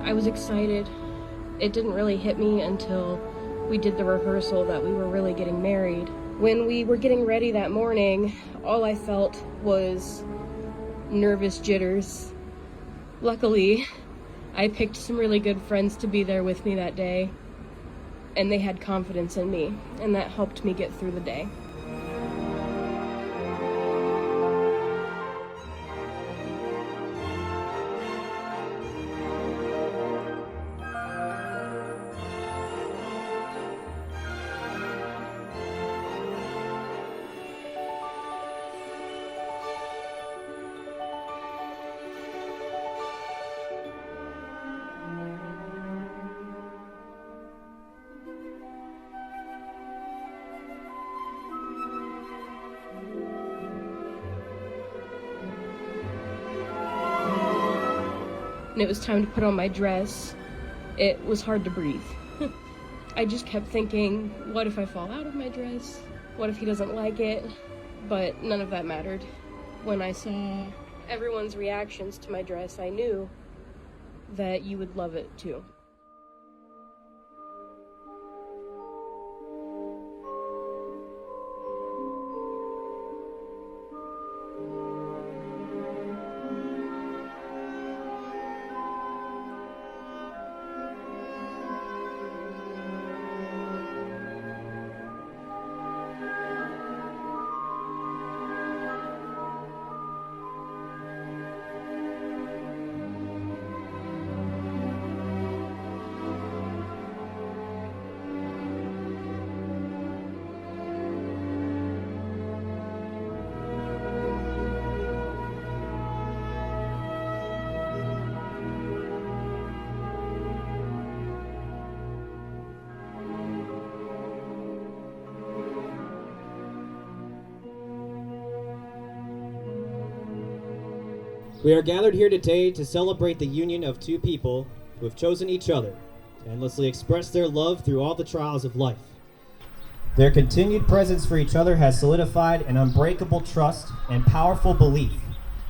I was excited. It didn't really hit me until we did the rehearsal that we were really getting married. When we were getting ready that morning, all I felt was nervous jitters. Luckily, I picked some really good friends to be there with me that day, and they had confidence in me, and that helped me get through the day. And it was time to put on my dress. It was hard to breathe. I just kept thinking, what if I fall out of my dress? What if he doesn't like it? But none of that mattered. When I saw everyone's reactions to my dress, I knew that you would love it too. We are gathered here today to celebrate the union of two people who have chosen each other to endlessly express their love through all the trials of life. Their continued presence for each other has solidified an unbreakable trust and powerful belief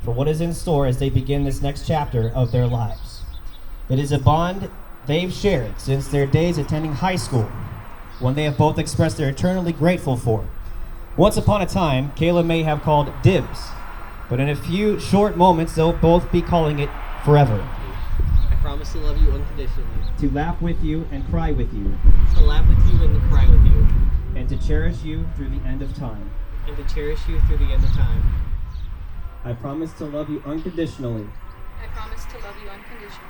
for what is in store as they begin this next chapter of their lives. It is a bond they've shared since their days attending high school, one they have both expressed they're eternally grateful for. Once upon a time, Kayla may have called dibs, but in a few short moments, they'll both be calling it forever. I promise to love you unconditionally. To laugh with you and cry with you. To laugh with you and to cry with you. And to cherish you through the end of time. And to cherish you through the end of time. I promise to love you unconditionally. I promise to love you unconditionally.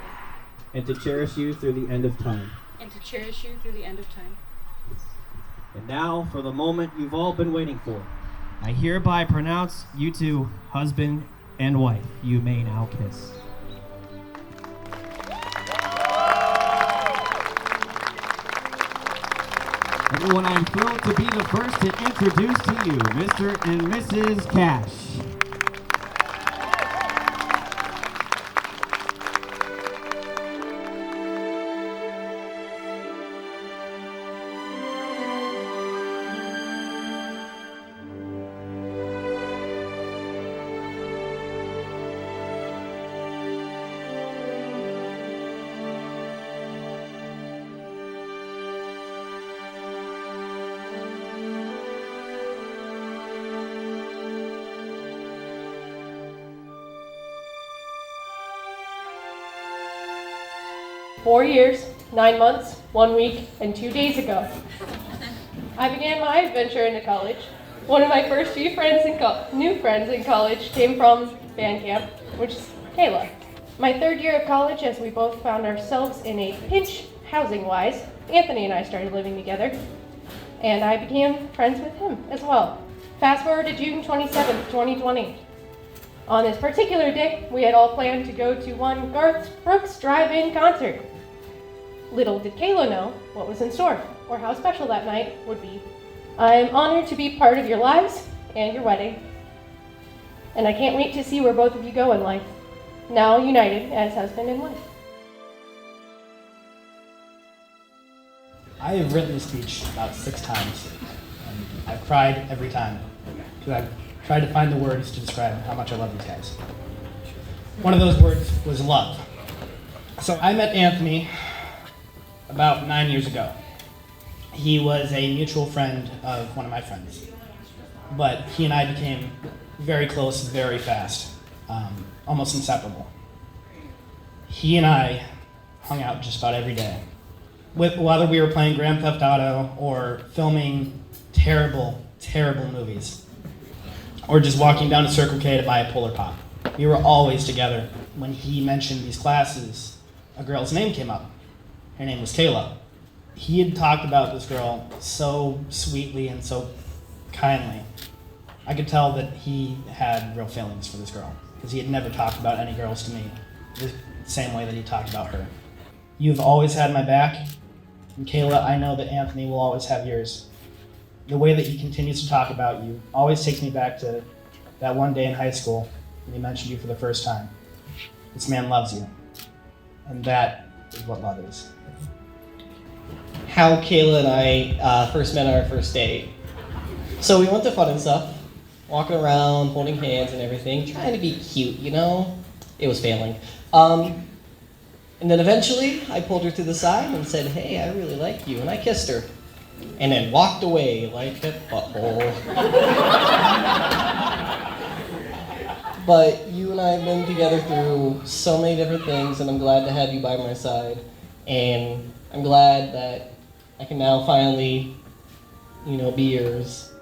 And to cherish you through the end of time. And to cherish you through the end of time. And now, for the moment you've all been waiting for. I hereby pronounce you two husband and wife. You may now kiss. Everyone, I'm thrilled to be the first to introduce to you Mr. and Mrs. Cash. 4 years, 9 months, 1 week, and 2 days ago, I began my adventure into college. One of my first few new friends in college came from band camp, which is Kayla. My third year of college, as we both found ourselves in a pinch housing-wise, Anthony and I started living together, and I became friends with him as well. Fast forward to June 27th, 2020. On this particular day, we had all planned to go to one Garth Brooks drive-in concert. Little did Kayla know what was in store, or how special that night would be. I am honored to be part of your lives and your wedding, and I can't wait to see where both of you go in life, now united as husband and wife. I have written this speech about 6 times, and I've cried every time, because I've tried to find the words to describe how much I love these guys. One of those words was love. So I met Anthony about 9 years ago. He was a mutual friend of one of my friends. But he and I became very close very fast, almost inseparable. He and I hung out just about every day. Whether we were playing Grand Theft Auto or filming terrible, terrible movies, or just walking down to Circle K to buy a Polar Pop. We were always together. When he mentioned these classes, a girl's name came up. Her name was Kayla. He had talked about this girl so sweetly and so kindly. I could tell that he had real feelings for this girl, because he had never talked about any girls to me the same way that he talked about her. You've always had my back, and Kayla, I know that Anthony will always have yours. The way that he continues to talk about you always takes me back to that one day in high school when he mentioned you for the first time. This man loves you, and that is what love is. How Kayla and I first met on our first date. So we went to Fun and Stuff, walking around, holding hands and everything, trying to be cute, you know? It was failing. And then eventually, I pulled her to the side and said, "Hey, I really like you," and I kissed her. And then walked away like a butthole. But you and I have been together through so many different things, and I'm glad to have you by my side. And I'm glad that I can now finally, be yours.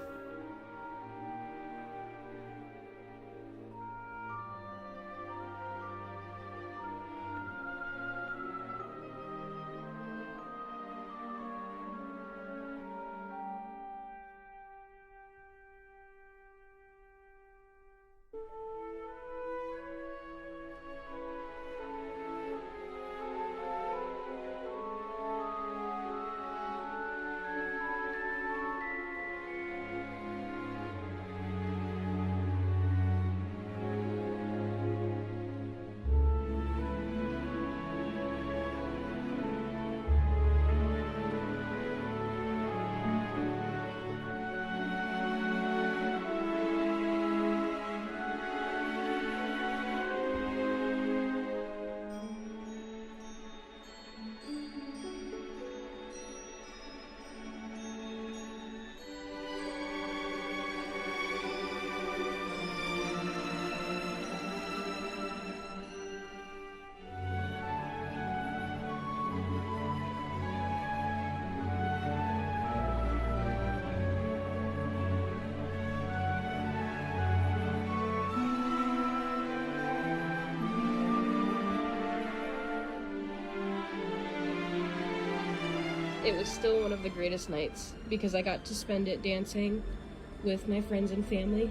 It was still one of the greatest nights because I got to spend it dancing with my friends and family.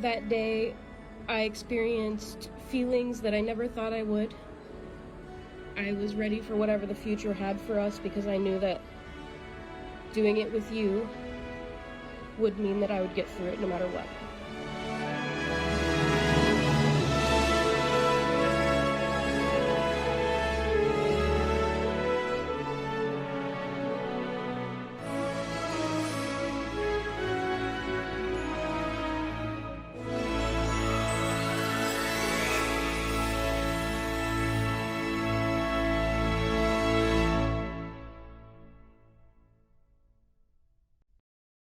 That day, I experienced feelings that I never thought I would. I was ready for whatever the future had for us because I knew that doing it with you would mean that I would get through it no matter what.